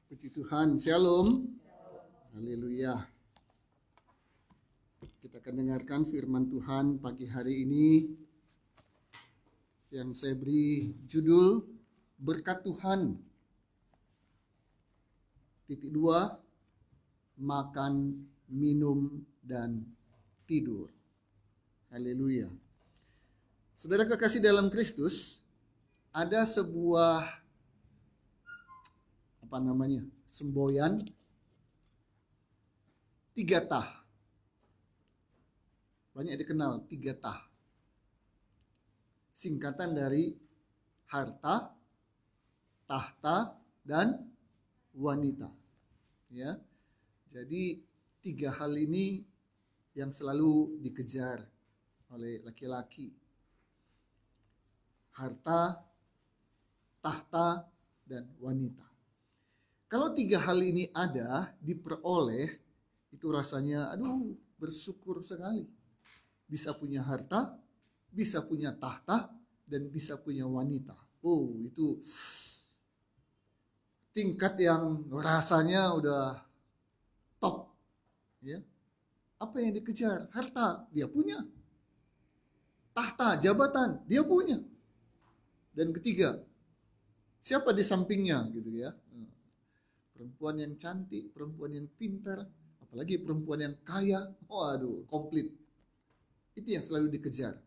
Puji Tuhan, Shalom. Haleluya. Kita akan dengarkan firman Tuhan pagi hari ini yang saya beri judul Berkat Tuhan. Titik 2, makan, minum, dan tidur. Haleluya. Saudara kekasih dalam Kristus, ada sebuah semboyan 3 tah. Banyak dikenal 3 tah. Singkatan dari harta, tahta, dan wanita. Ya. Jadi 3 hal ini yang selalu dikejar oleh laki-laki. Harta, tahta, dan wanita. Kalau 3 hal ini ada, diperoleh, itu rasanya bersyukur sekali. Bisa punya harta, bisa punya tahta, dan bisa punya wanita. Itu tingkat yang rasanya udah top. Ya. Apa yang dikejar? Harta, dia punya. Tahta, jabatan, dia punya. Dan ketiga, siapa di sampingnya gitu ya? Perempuan yang cantik, perempuan yang pintar, apalagi perempuan yang kaya. Komplit. Itu yang selalu dikejar.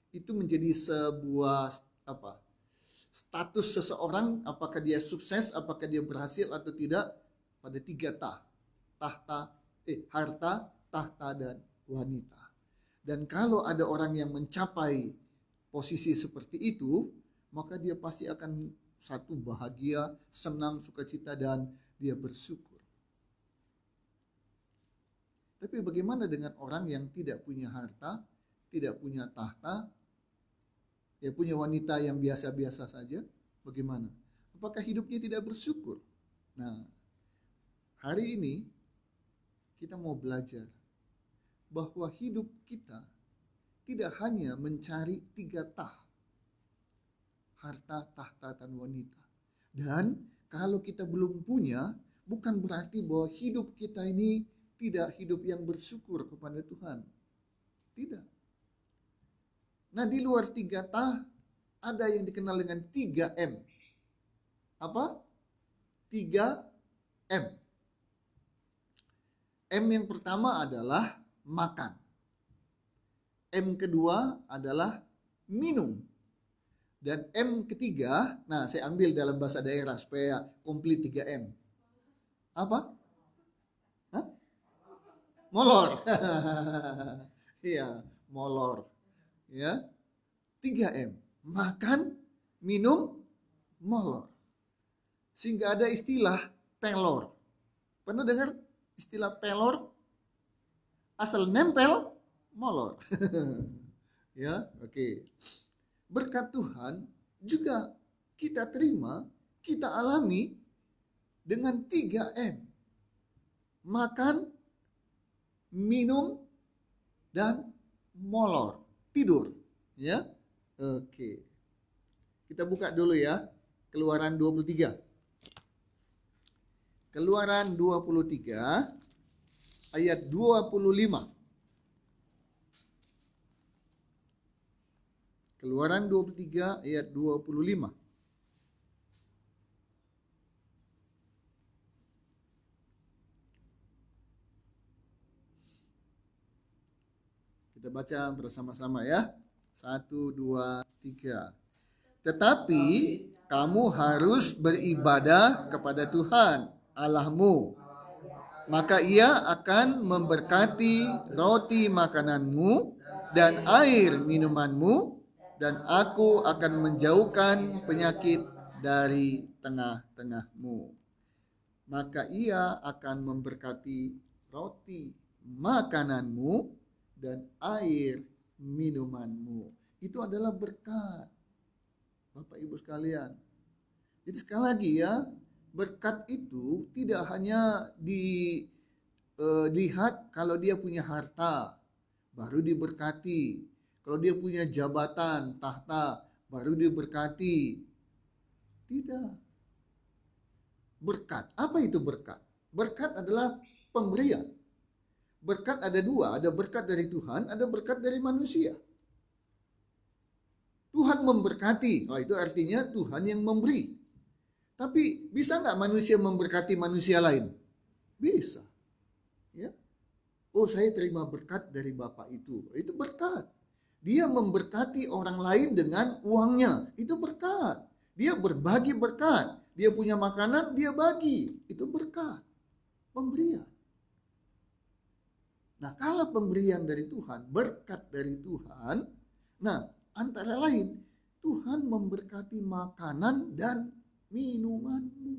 Itu menjadi sebuah status seseorang, apakah dia sukses, apakah dia berhasil atau tidak, pada 3 tah. Harta, tahta, dan wanita. Dan kalau ada orang yang mencapai posisi seperti itu, maka dia pasti akan bahagia, senang, sukacita, dan dia bersyukur. Tapi bagaimana dengan orang yang tidak punya harta, tidak punya tahta, dia punya wanita yang biasa-biasa saja? Bagaimana? Apakah hidupnya tidak bersyukur? Nah, hari ini kita mau belajar bahwa hidup kita tidak hanya mencari 3 tah. Harta, tahta, dan wanita. Dan kalau kita belum punya, bukan berarti bahwa hidup kita ini tidak hidup yang bersyukur kepada Tuhan. Tidak. Nah, di luar 3 tah, ada yang dikenal dengan 3M. Apa? 3M. M yang pertama adalah makan. M kedua adalah minum. Dan M ketiga, saya ambil dalam bahasa daerah supaya komplit 3M. Apa? Molor. Iya, molor. Ya. 3M. Makan, minum, molor. Sehingga ada istilah pelor. Pernah dengar istilah pelor? Asal nempel, molor. Ya, oke. Berkat Tuhan juga kita terima, kita alami dengan 3M. Makan, minum, dan molor, tidur. Ya, oke. Kita buka dulu ya, Keluaran 23. Keluaran 23 ayat 25. Keluaran 23 ayat 25. Kita baca bersama-sama ya. 1, 2, 3. Tetapi kamu harus beribadah kepada Tuhan Allahmu. Maka Ia akan memberkati roti makananmu dan air minumanmu, dan aku akan menjauhkan penyakit dari tengah-tengahmu. Maka Ia akan memberkati roti makananmu dan air minumanmu. Itu adalah berkat, Bapak Ibu sekalian. Jadi sekali lagi ya, berkat itu tidak hanya dilihat kalau dia punya harta, baru diberkati. Kalau dia punya jabatan, tahta, baru diberkati. Tidak. berkat. Apa itu berkat? Berkat adalah pemberian. Berkat ada dua, ada berkat dari Tuhan, ada berkat dari manusia. Tuhan memberkati, itu artinya Tuhan yang memberi. Tapi bisa nggak manusia memberkati manusia lain? Bisa. Ya. Oh, saya terima berkat dari Bapak itu berkat. Dia memberkati orang lain dengan uangnya, itu berkat. Dia berbagi berkat, dia punya makanan, dia bagi, itu berkat. Pemberian. Nah, kalau pemberian dari Tuhan, berkat dari Tuhan, nah antara lain Tuhan memberkati makanan dan minumanmu.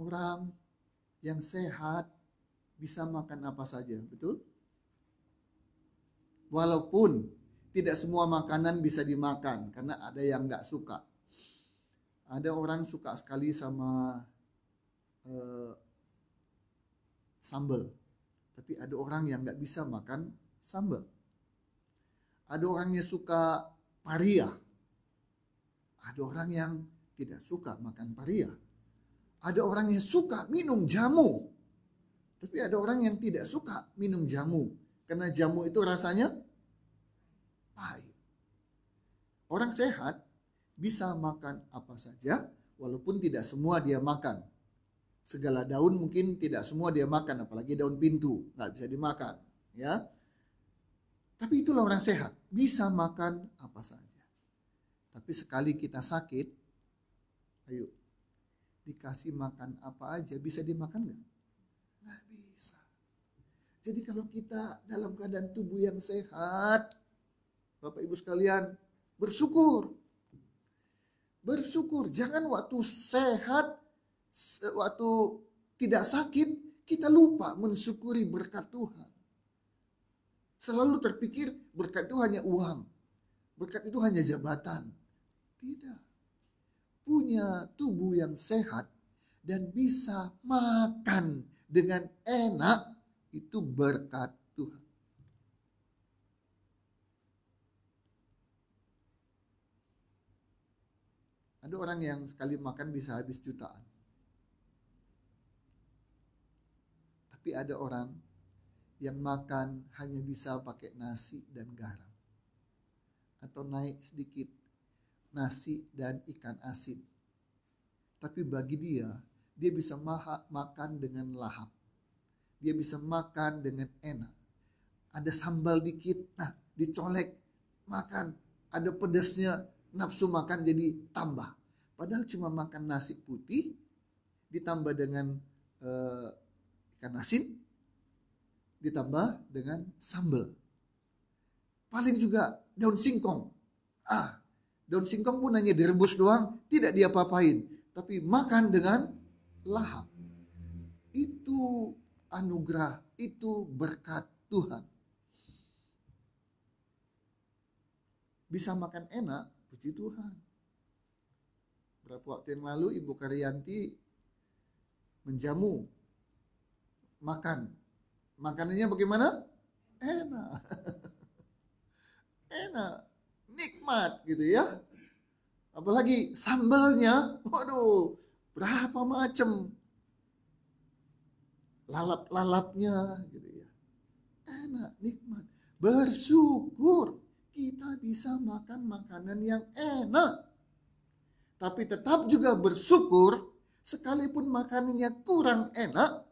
Orang yang sehat bisa makan apa saja, betul? Walaupun tidak semua makanan bisa dimakan, karena ada yang nggak suka. Ada orang suka sekali sama sambal, tapi ada orang yang nggak bisa makan sambal. Ada orangnya suka paria, ada orang yang tidak suka makan paria. Ada orang yang suka minum jamu, tapi ada orang yang tidak suka minum jamu, karena jamu itu rasanya pahit. Orang sehat bisa makan apa saja, walaupun tidak semua dia makan. Segala daun mungkin tidak semua dia makan, apalagi daun pintu, nggak bisa dimakan. Ya, tapi itulah orang sehat, bisa makan apa saja. Tapi sekali kita sakit, ayo, dikasih makan apa aja, bisa dimakan nggak? Nggak bisa. Jadi kalau kita dalam keadaan tubuh yang sehat, Bapak Ibu sekalian, bersyukur. Bersyukur, jangan waktu sehat, waktu tidak sakit, kita lupa mensyukuri berkat Tuhan. Selalu terpikir berkat itu hanya uang, berkat itu hanya jabatan. Tidak. Punya tubuh yang sehat dan bisa makan dengan enak, itu berkat Tuhan. Ada orang yang sekali makan bisa habis jutaan. Tapi ada orang yang makan hanya bisa pakai nasi dan garam. Atau naik sedikit nasi dan ikan asin. Tapi bagi dia bisa makan dengan lahap. Dia bisa makan dengan enak. Ada sambal dikit, nah dicolek, makan. Ada pedasnya, nafsu makan jadi tambah. Padahal cuma makan nasi putih, ditambah dengan ikan asin, ditambah dengan sambal. Paling juga daun singkong. Daun singkong pun hanya direbus doang, tidak diapa-apain. Tapi makan dengan lahap. Itu anugerah, itu berkat Tuhan. Bisa makan enak, puji Tuhan. Berapa waktu yang lalu Ibu Karyanti menjamu, makan. Makanannya bagaimana? Enak. Enak. Nikmat gitu ya. Apalagi sambalnya, waduh, berapa macam lalap-lalapnya gitu ya. Enak, nikmat. Bersyukur kita bisa makan makanan yang enak. Tapi tetap juga bersyukur sekalipun makanannya kurang enak,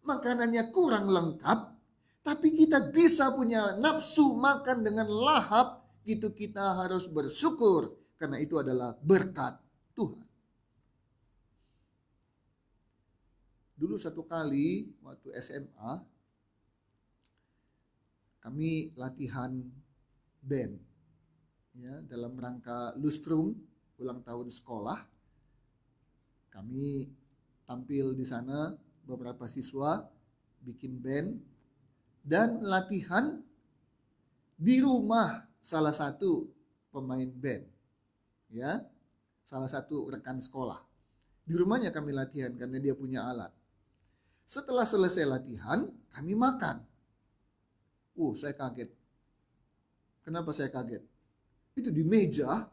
makanannya kurang lengkap, tapi kita bisa punya nafsu makan dengan lahap, itu kita harus bersyukur karena itu adalah berkat Tuhan. Dulu satu kali waktu SMA kami latihan band ya, dalam rangka lustrum ulang tahun sekolah. Kami tampil di sana, beberapa siswa bikin band dan latihan di rumah salah satu pemain band. Ya, salah satu rekan sekolah. Di rumahnya kami latihan karena dia punya alat. Setelah selesai latihan, kami makan. Saya kaget. Kenapa saya kaget? Itu di meja,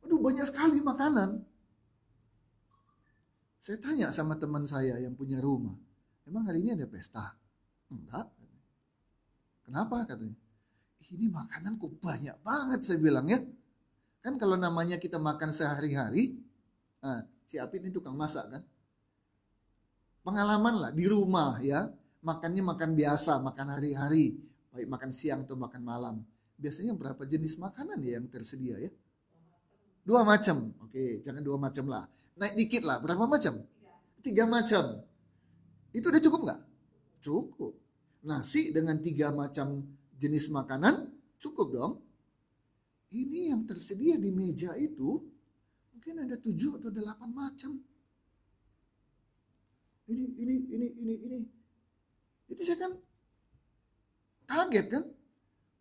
aduh banyak sekali makanan. Saya tanya sama teman saya yang punya rumah, emang hari ini ada pesta? Enggak. Kenapa katanya? Ini makanan kok banyak banget, saya bilang ya. Kan kalau namanya kita makan sehari-hari, nah, si Apit ini tukang masak kan. Pengalaman lah di rumah ya, makannya makan biasa, makan hari-hari, baik makan siang atau makan malam. Biasanya berapa jenis makanan ya yang tersedia ya? 2 macam. Oke, jangan 2 macam lah. Naik dikit lah, berapa macam? 3 macam. Itu udah cukup nggak? Cukup. Nasi dengan 3 macam jenis makanan, cukup dong. Ini yang tersedia di meja itu, mungkin ada 7 atau 8 macam. Ini. Itu saya kan kaget kan.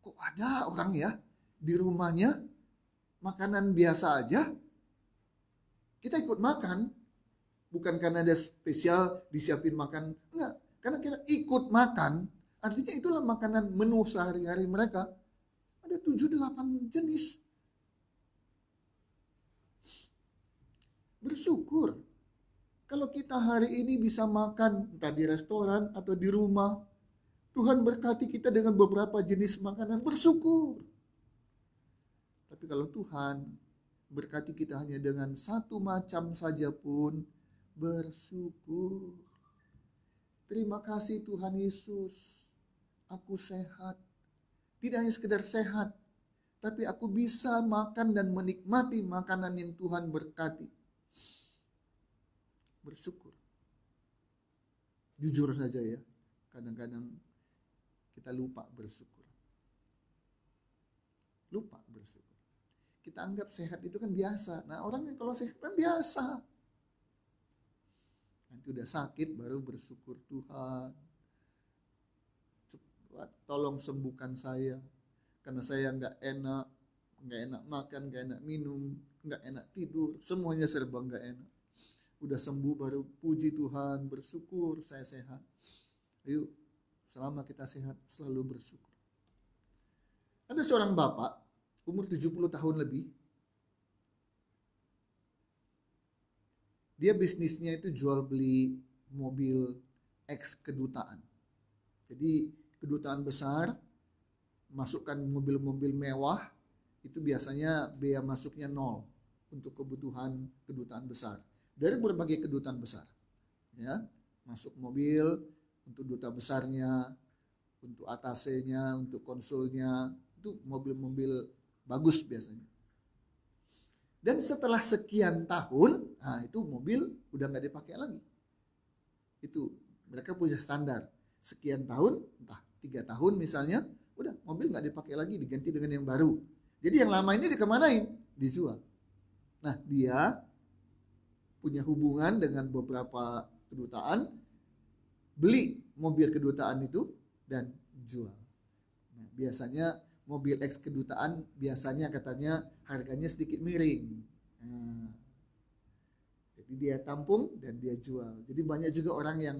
Kok ada orang ya di rumahnya makanan biasa aja. Kita ikut makan. Bukan karena ada spesial disiapin makan. Enggak. Karena kita ikut makan. Artinya itulah makanan menu sehari-hari mereka. Ada 7-8 jenis. Bersyukur. Kalau kita hari ini bisa makan entah di restoran atau di rumah, Tuhan berkati kita dengan beberapa jenis makanan, bersyukur. Tapi kalau Tuhan berkati kita hanya dengan 1 macam saja pun, bersyukur. Terima kasih Tuhan Yesus, aku sehat. Tidak hanya sekedar sehat, tapi aku bisa makan dan menikmati makanan yang Tuhan berkati. Bersyukur. Jujur saja ya, kadang-kadang kita lupa bersyukur. Lupa bersyukur. Kita anggap sehat itu kan biasa. Nah orang yang kalau sehat kan biasa. Nanti udah sakit baru bersyukur, Tuhan, tolong sembuhkan saya. Karena saya nggak enak makan, nggak enak minum, nggak enak tidur. Semuanya serba nggak enak. Udah sembuh baru puji Tuhan, bersyukur saya sehat. Ayo, selama kita sehat selalu bersyukur. Ada seorang bapak, umur 70 tahun lebih. Dia bisnisnya itu jual beli mobil ex kedutaan. Jadi kedutaan besar, masukkan mobil-mobil mewah, itu biasanya bea masuknya 0 untuk kebutuhan kedutaan besar. Dari berbagai kedutaan besar, ya, masuk mobil untuk duta besarnya, untuk atasenya, untuk konsulnya, itu mobil-mobil bagus biasanya. Dan setelah sekian tahun, nah itu mobil udah nggak dipakai lagi. Itu mereka punya standar, sekian tahun, entah 3 tahun misalnya, udah mobil nggak dipakai lagi, diganti dengan yang baru. Jadi yang lama ini dikemanain? Dijual. Nah dia punya hubungan dengan beberapa kedutaan, beli mobil kedutaan itu dan jual. Nah, biasanya mobil ex kedutaan biasanya katanya harganya sedikit miring. Nah, jadi dia tampung dan dia jual. Jadi banyak juga orang yang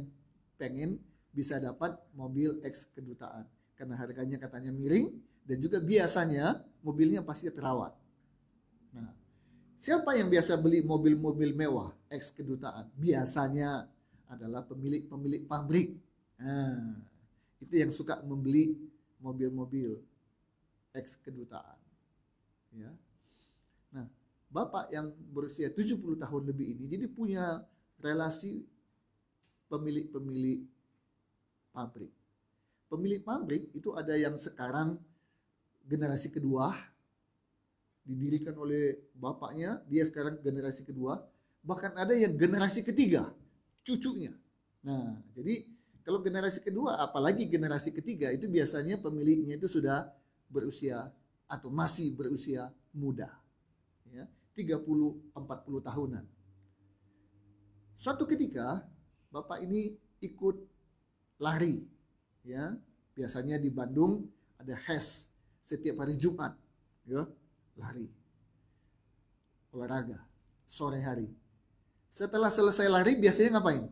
pengen bisa dapat mobil ex kedutaan karena harganya katanya miring dan juga biasanya mobilnya pasti terawat. Nah, siapa yang biasa beli mobil-mobil mewah ex kedutaan? Biasanya adalah pemilik pabrik. Nah, itu yang suka membeli mobil-mobil ex kedutaan. Ya. Nah, bapak yang berusia 70 tahun lebih ini jadi punya relasi pemilik pabrik. Pemilik pabrik itu ada yang sekarang generasi kedua, didirikan oleh bapaknya, dia sekarang generasi kedua, bahkan ada yang generasi ketiga, cucunya. Nah, jadi kalau generasi kedua, apalagi generasi ketiga, itu biasanya pemiliknya itu sudah berusia atau masih berusia muda, ya, 30-40 tahunan. Suatu ketika, bapak ini ikut lari, ya, biasanya di Bandung ada HES setiap hari Jumat, ya. Lari, olahraga, sore hari. Setelah selesai lari biasanya ngapain?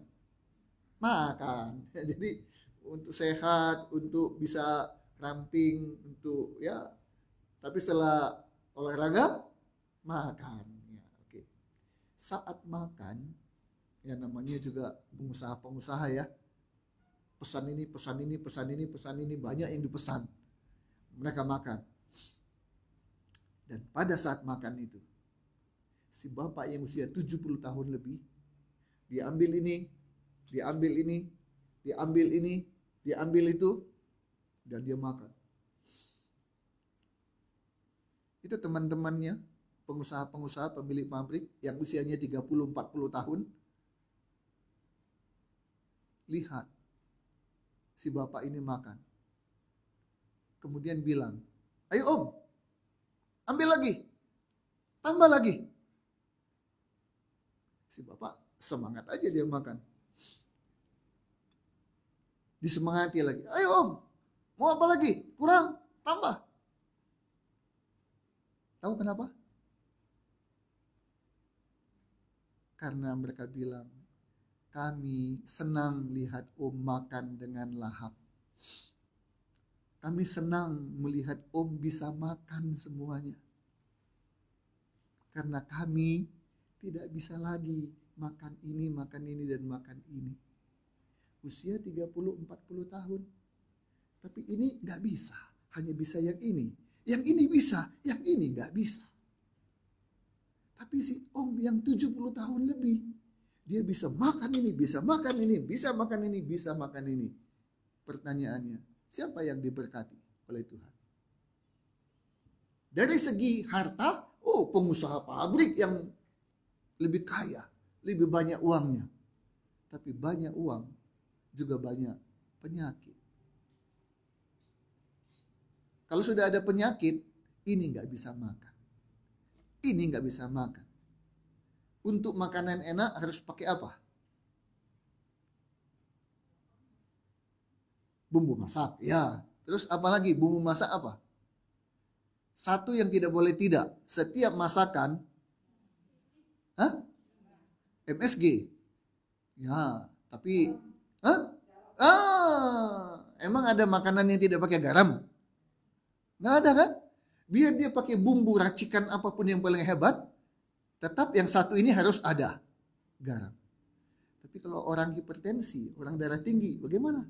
Makan. Jadi untuk sehat, untuk bisa ramping, untuk ya Tapi setelah olahraga, makan. Ya, oke. Saat makan, ya namanya juga pengusaha-pengusaha ya. Pesan ini, pesan ini, pesan ini, pesan ini, banyak yang dipesan. Mereka makan. Dan pada saat makan itu, si bapak yang usia 70 tahun lebih, diambil ini, diambil ini, diambil ini, diambil itu, dan dia makan. Itu teman-temannya, pengusaha-pengusaha, pemilik pabrik yang usianya 30-40 tahun, lihat si bapak ini makan. Kemudian bilang, ayo om, ambil lagi, tambah lagi. Si bapak semangat aja dia makan. Disemangati lagi, ayo om, mau apa lagi? Kurang, tambah. Tahu kenapa? Karena mereka bilang, kami senang lihat om makan dengan lahap. Kami senang melihat om bisa makan semuanya. Karena kami tidak bisa lagi makan ini, dan makan ini. Usia 30-40 tahun. Tapi ini gak bisa. Hanya bisa yang ini. Yang ini bisa, yang ini gak bisa. Tapi si om yang 70 tahun lebih, dia bisa makan ini, bisa makan ini, bisa makan ini, bisa makan ini. Pertanyaannya, siapa yang diberkati oleh Tuhan? Dari segi harta, pengusaha pabrik yang lebih kaya, lebih banyak uangnya. Tapi banyak uang, juga banyak penyakit. Kalau sudah ada penyakit, ini nggak bisa makan. Ini nggak bisa makan. Untuk makanan enak harus pakai apa? Bumbu masak, ya. Terus apalagi bumbu masak apa? Satu yang tidak boleh tidak, setiap masakan, MSG. Ya, tapi, emang ada makanan yang tidak pakai garam? Nggak ada kan? Biar dia pakai bumbu racikan apapun yang paling hebat, tetap yang satu ini harus ada garam. Tapi kalau orang hipertensi, orang darah tinggi, bagaimana?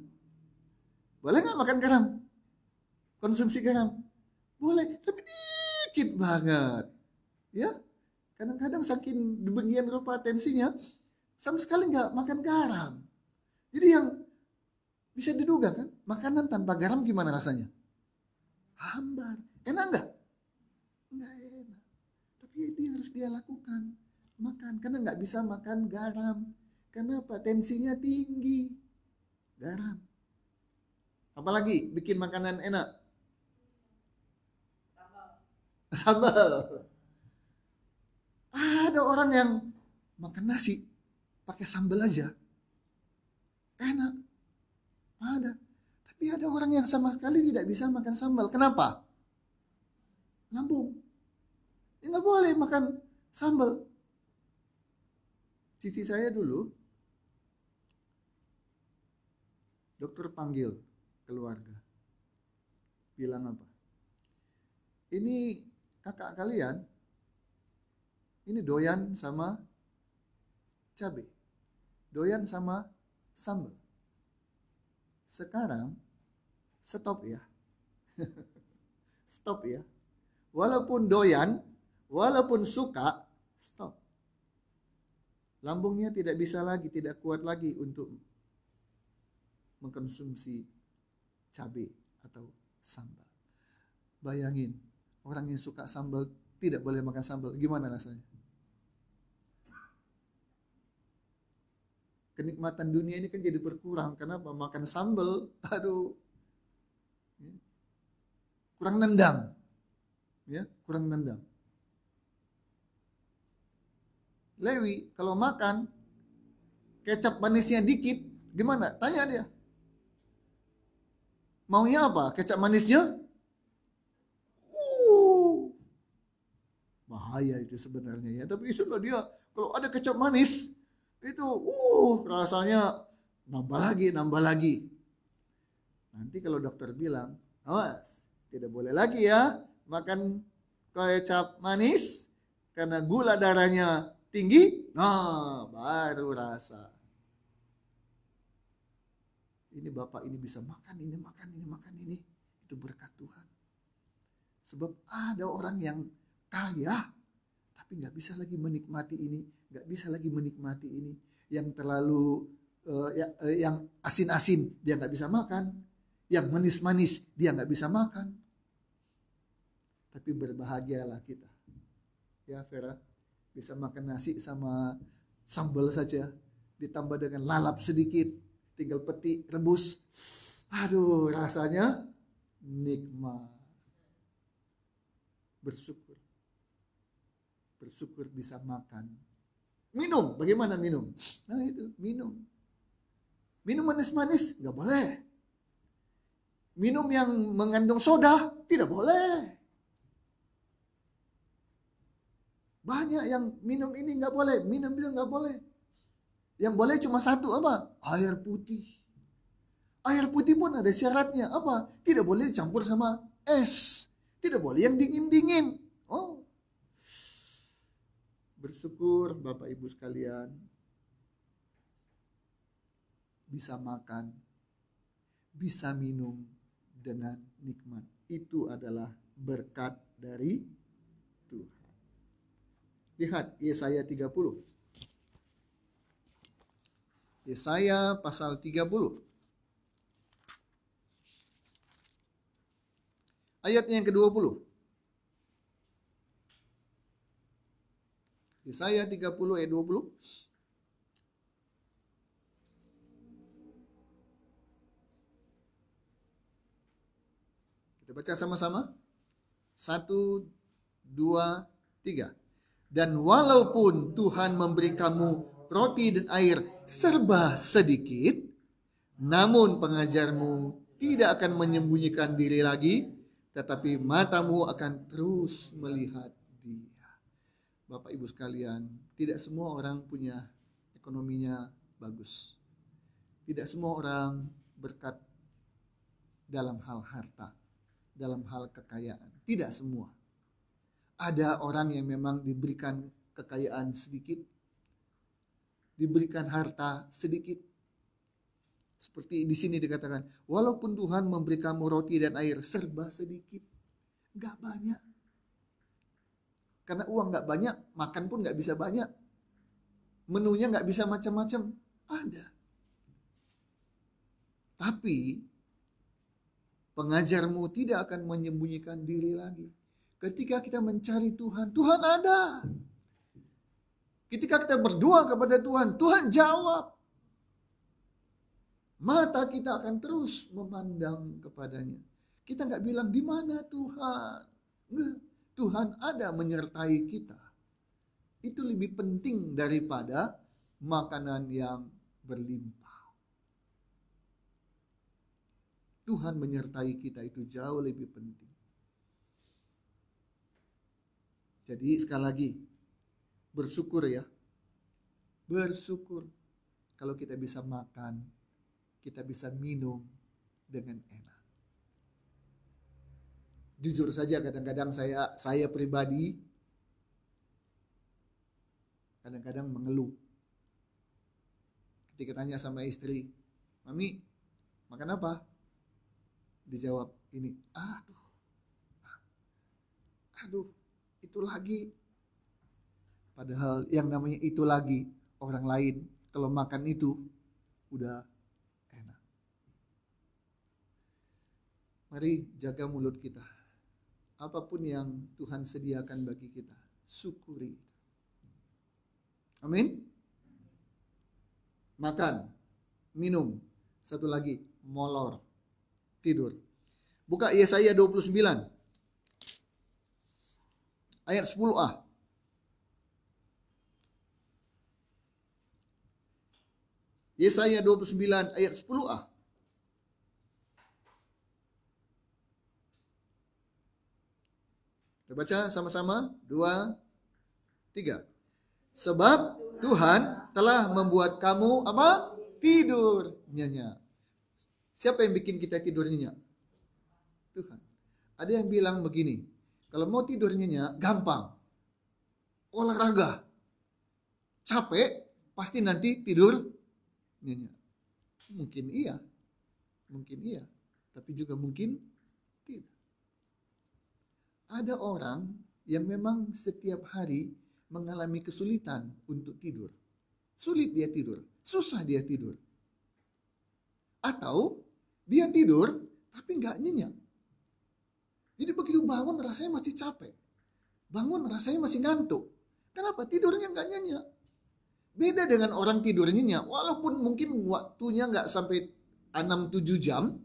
Boleh nggak makan garam? Konsumsi garam? Boleh, tapi dikit banget. Ya, kadang-kadang saking demikian rupa tensinya, sama sekali nggak makan garam. Jadi yang bisa diduga kan, makanan tanpa garam gimana rasanya? Hambar. Enak nggak? Nggak enak. Tapi ini harus dia lakukan. Makan, karena nggak bisa makan garam. Kenapa? Tensinya tinggi. Garam. Apalagi bikin makanan enak? Sambal. Ada orang yang makan nasi pakai sambal aja. Enak. Ada. Tapi ada orang yang sama sekali tidak bisa makan sambal. Kenapa? Lambung. Ya nggak boleh makan sambal. Cici saya dulu, dokter panggil keluarga. Bilang apa? Ini kakak kalian, ini doyan sama cabai. Doyan sama sambal. Sekarang, stop ya. Stop ya. Walaupun doyan, walaupun suka, stop. Lambungnya tidak bisa lagi, tidak kuat lagi untuk mengkonsumsi cabai atau sambal. Bayangin, orang yang suka sambal tidak boleh makan sambal, gimana rasanya? Kenikmatan dunia ini kan jadi berkurang. Kenapa? Makan sambal, aduh, kurang nendang, ya, kurang nendang. Lewi kalau makan kecap manisnya dikit, gimana? Tanya dia. Maunya apa? Kecap manisnya? Bahaya itu sebenarnya ya. Tapi itulah dia. Kalau ada kecap manis, itu rasanya nambah lagi, nambah lagi. Nanti kalau dokter bilang, awas, tidak boleh lagi ya makan kecap manis karena gula darahnya tinggi, nah baru rasa. Ini bapak ini bisa makan ini, makan ini, makan ini. Itu berkat Tuhan. Sebab ada orang yang kaya tapi nggak bisa lagi menikmati ini, nggak bisa lagi menikmati ini. Yang terlalu yang asin-asin dia nggak bisa makan, yang manis-manis dia nggak bisa makan. Tapi berbahagialah kita, ya Vera, bisa makan nasi sama sambal saja, ditambah dengan lalap sedikit, tinggal petik, rebus. Aduh, rasanya nikmat. Bersyukur. Bersyukur bisa makan. Minum, bagaimana minum? Nah itu, minum. Minum manis-manis, nggak boleh. Minum yang mengandung soda, tidak boleh. Banyak yang minum ini nggak boleh, minum itu nggak boleh. Yang boleh cuma satu, apa? Air putih. Air putih pun ada syaratnya, apa? Tidak boleh dicampur sama es. Tidak boleh yang dingin-dingin. Oh. Bersyukur Bapak Ibu sekalian bisa makan, bisa minum dengan nikmat. Itu adalah berkat dari Tuhan. Lihat Yesaya 30. Yesaya pasal 30. Ayat yang ke-20. Yesaya 30 ayat 20. Kita baca sama-sama. 1, 2, 3. Dan walaupun Tuhan memberi kamu roti dan air serba sedikit, namun pengajarmu tidak akan menyembunyikan diri lagi, tetapi matamu akan terus melihat Dia. Bapak Ibu sekalian, tidak semua orang punya ekonominya bagus. Tidak semua orang berkat dalam hal harta, dalam hal kekayaan. Tidak semua. Ada orang yang memang diberikan kekayaan sedikit, diberikan harta sedikit. Seperti di sini dikatakan, walaupun Tuhan memberi kamu roti dan air serba sedikit, nggak banyak. Karena uang nggak banyak, makan pun nggak bisa banyak. Menunya nggak bisa macam-macam. Ada. Tapi pengajarmu tidak akan menyembunyikan diri lagi. Ketika kita mencari Tuhan, Tuhan ada. Ketika kita berdoa kepada Tuhan, Tuhan jawab. Mata kita akan terus memandang kepadanya. Kita nggak bilang di mana Tuhan. Enggak. Tuhan ada menyertai kita. Itu lebih penting daripada makanan yang berlimpah. Tuhan menyertai kita itu jauh lebih penting. Jadi sekali lagi, bersyukur ya. Bersyukur kalau kita bisa makan, kita bisa minum dengan enak. Jujur saja kadang-kadang saya pribadi kadang-kadang mengeluh. Ketika tanya sama istri, "Mami, makan apa?" Dijawab ini, aduh, itu lagi. Padahal yang namanya itu lagi, orang lain kalau makan itu udah enak. Mari jaga mulut kita. Apapun yang Tuhan sediakan bagi kita, syukuri. Amin. Makan, minum. Satu lagi, molor, tidur. Buka Yesaya 29. Ayat 10a. Yesaya 29 ayat 10a. Kita baca sama-sama. 2, 3. Sebab Tuhan telah membuat kamu apa? Tidur nyenyak. Siapa yang bikin kita tidur nyenyak? Tuhan. Ada yang bilang begini, Kalau mau tidur nyenyak, gampang. Olahraga. Capek, pasti nanti tidur nyenyak. Mungkin iya. Mungkin iya. Tapi juga mungkin tidak. Ada orang yang memang setiap hari mengalami kesulitan untuk tidur. Sulit dia tidur. Susah dia tidur. Atau dia tidur tapi nggak nyenyak. Jadi begitu bangun rasanya masih capek. Bangun rasanya masih ngantuk. Kenapa? Tidurnya nggak nyenyak. Beda dengan orang tidur nyenyak. Walaupun mungkin waktunya nggak sampai 6-7 jam.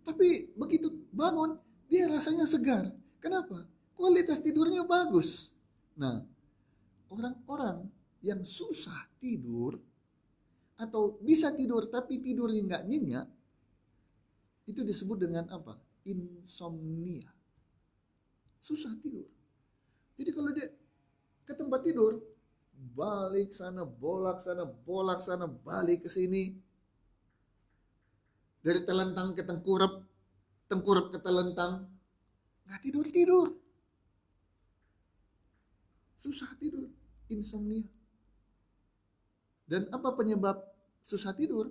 Tapi begitu bangun dia rasanya segar. Kenapa? Kualitas tidurnya bagus. Nah, orang-orang yang susah tidur atau bisa tidur tapi tidurnya nggak nyenyak, itu disebut dengan apa? Insomnia. Susah tidur. Jadi kalau dia ke tempat tidur, balik sana, bolak sana, balik ke sini. Dari telentang ke tengkurap, tengkurap ke telentang, nggak tidur-tidur. Susah tidur, insomnia. Dan apa penyebab susah tidur?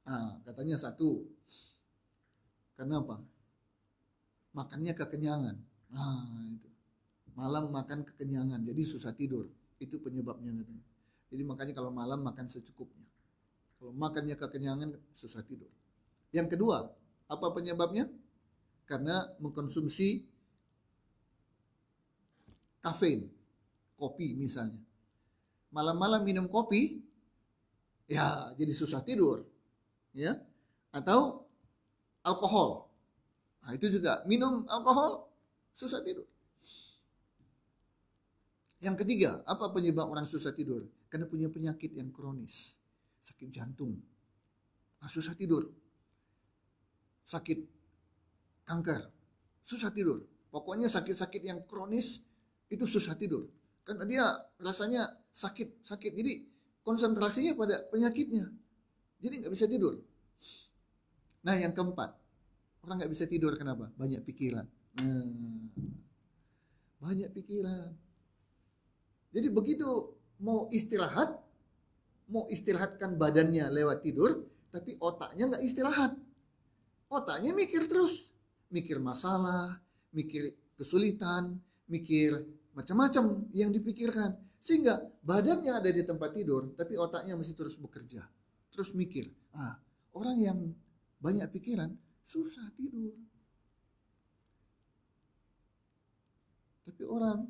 Nah, katanya satu. Karena apa? Makannya kekenyangan. Nah, itu. Malam makan kekenyangan, jadi susah tidur. Itu penyebabnya katanya. Jadi makanya kalau malam makan secukupnya. Kalau makannya kekenyangan, susah tidur. Yang kedua, apa penyebabnya? Karena mengkonsumsi kafein, kopi misalnya. Malam-malam minum kopi, ya jadi susah tidur. Ya, atau alkohol. Nah, itu juga minum alkohol susah tidur. Yang ketiga, apa penyebab orang susah tidur? Karena punya penyakit yang kronis. Sakit jantung. Nah, susah tidur. Sakit kanker. Susah tidur. Pokoknya sakit-sakit yang kronis itu susah tidur. Karena dia rasanya sakit. Jadi konsentrasinya pada penyakitnya. Jadi nggak bisa tidur. Nah, yang keempat. Orang nggak bisa tidur kenapa? Banyak pikiran. Banyak pikiran. Jadi begitu mau istirahatkan badannya lewat tidur, tapi otaknya nggak istirahat. Otaknya mikir terus. Mikir masalah, mikir kesulitan, mikir macam-macam yang dipikirkan. Sehingga badannya ada di tempat tidur, tapi otaknya masih terus bekerja. Terus mikir. Orang yang banyak pikiran, susah tidur. Tapi orang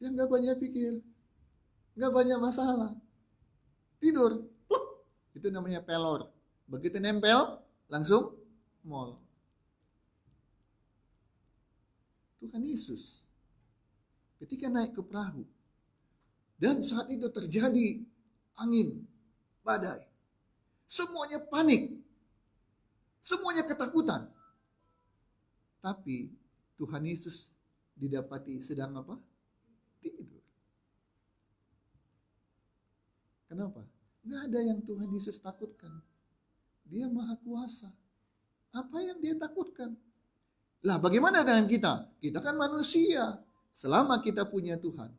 yang gak banyak pikir, gak banyak masalah, tidur, pluk, itu namanya pelor. Begitu nempel, langsung molor. Tuhan Yesus ketika naik ke perahu, dan saat itu terjadi angin, badai, semuanya panik, semuanya ketakutan. Tapi Tuhan Yesus didapati sedang apa? Tidur. Kenapa? Nggak ada yang Tuhan Yesus takutkan. Dia maha kuasa. Apa yang dia takutkan? Lah bagaimana dengan kita? Kita kan manusia. Selama kita punya Tuhan,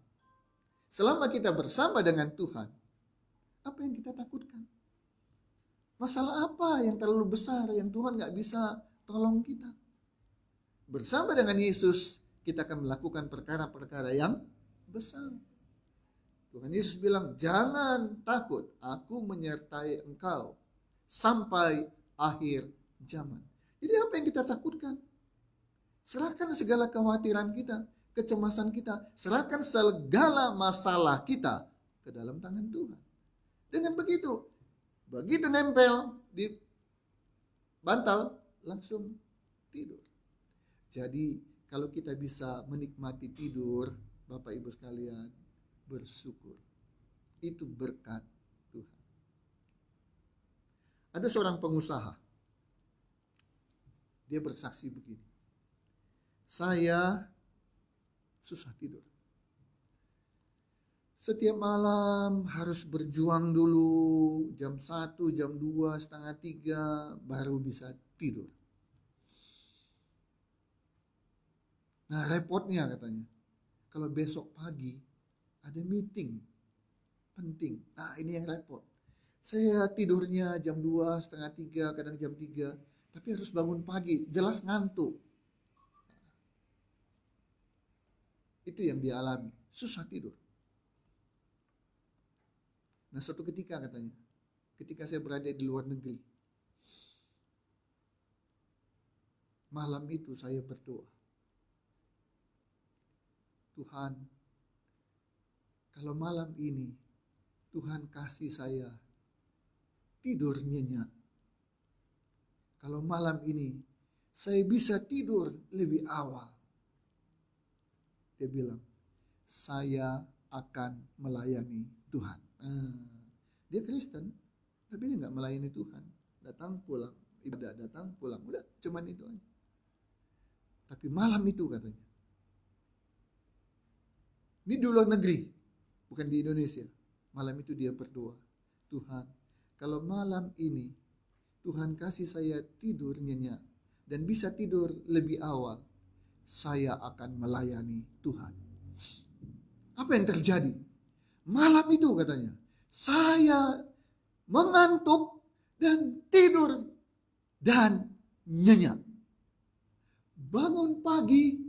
selama kita bersama dengan Tuhan, apa yang kita takutkan? Masalah apa yang terlalu besar yang Tuhan nggak bisa tolong kita? Bersama dengan Yesus, kita akan melakukan perkara-perkara yang besar. Tuhan Yesus bilang, jangan takut, aku menyertai engkau sampai akhir zaman. Jadi apa yang kita takutkan? Serahkan segala kekhawatiran kita, kecemasan kita, serahkan segala masalah kita ke dalam tangan Tuhan. Dengan begitu, begitu nempel di bantal, langsung tidur. Jadi kalau kita bisa menikmati tidur, Bapak Ibu sekalian, bersyukur. Itu berkat Tuhan. Ada seorang pengusaha. Dia bersaksi begini. Saya susah tidur. Setiap malam harus berjuang dulu. Jam 1, jam 2, setengah 3 baru bisa tidur. Nah repotnya katanya, kalau besok pagi ada meeting penting. Nah ini yang repot. Saya tidurnya jam 2, setengah 3, kadang jam 3. Tapi harus bangun pagi, jelas ngantuk. Itu yang dia alami, susah tidur. Nah suatu ketika katanya, ketika saya berada di luar negeri, malam itu saya berdoa, Tuhan, kalau malam ini Tuhan kasih saya tidur nyenyak. Kalau malam ini saya bisa tidur lebih awal. Dia bilang, saya akan melayani Tuhan. Dia Kristen, tapi dia nggak melayani Tuhan. Datang pulang, ibadah datang pulang, udah cuman itu aja. Tapi malam itu katanya, ini di luar negeri, bukan di Indonesia. Malam itu dia berdoa, Tuhan, kalau malam ini Tuhan kasih saya tidur nyenyak dan bisa tidur lebih awal, saya akan melayani Tuhan. Apa yang terjadi? Malam itu katanya, saya mengantuk dan tidur dan nyenyak. Bangun pagi,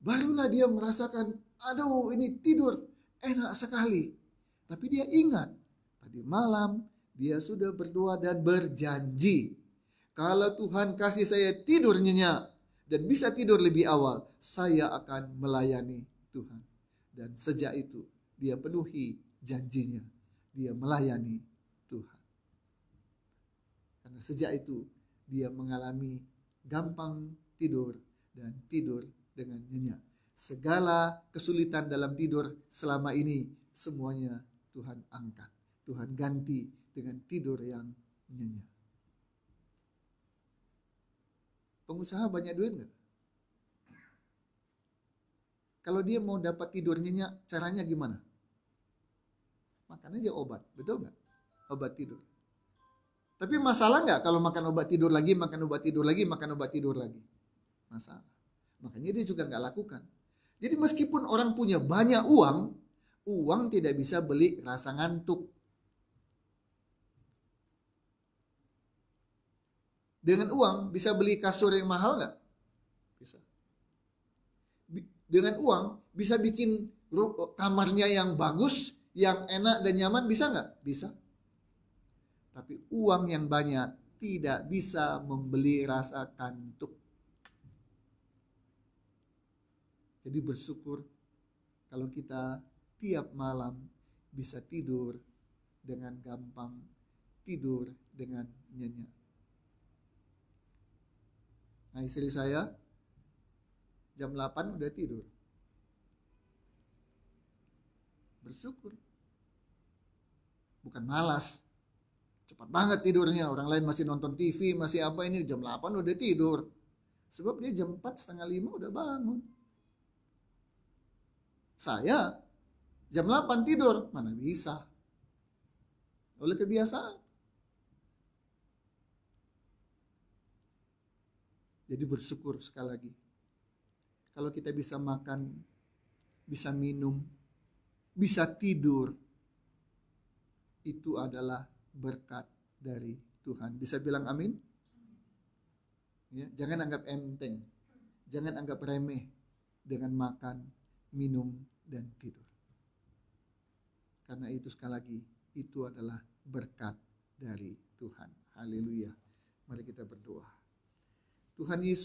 barulah dia merasakan, aduh ini tidur enak sekali. Tapi dia ingat, tadi malam dia sudah berdoa dan berjanji, kalau Tuhan kasih saya tidur nyenyak dan bisa tidur lebih awal, saya akan melayani Tuhan. Dan sejak itu dia penuhi janjinya, dia melayani Tuhan. Karena sejak itu dia mengalami gampang tidur dan tidur dengan nyenyak. Segala kesulitan dalam tidur selama ini semuanya Tuhan angkat. Tuhan ganti dengan tidur yang nyenyak. Pengusaha banyak duit nggak? Kalau dia mau dapat tidur nyenyak, caranya gimana? Makan aja obat, betul nggak? Obat tidur. Tapi masalah nggak kalau makan obat tidur lagi, makan obat tidur lagi, makan obat tidur lagi? Masalah. Makanya dia juga nggak lakukan. Jadi meskipun orang punya banyak uang, uang tidak bisa beli rasa ngantuk. Dengan uang bisa beli kasur yang mahal nggak? Bisa. Dengan uang bisa bikin kamarnya yang bagus, yang enak dan nyaman, bisa nggak? Bisa. Tapi uang yang banyak tidak bisa membeli rasa kantuk. Jadi bersyukur kalau kita tiap malam bisa tidur dengan gampang, tidur dengan nyenyak. Nah istri saya jam 8 udah tidur. Bersyukur. Bukan malas. Cepat banget tidurnya. Orang lain masih nonton TV, masih apa, ini jam 8 udah tidur. Sebab dia jam 4, setengah 5 udah bangun. Saya jam 8 tidur. Mana bisa. Oleh kebiasaan. Jadi bersyukur sekali lagi. Kalau kita bisa makan, bisa minum, bisa tidur, itu adalah berkat dari Tuhan. Bisa bilang amin? Ya, jangan anggap enteng, jangan anggap remeh dengan makan, minum, dan tidur. Karena itu sekali lagi, itu adalah berkat dari Tuhan. Haleluya. Mari kita berdoa. Tuhan Yesus,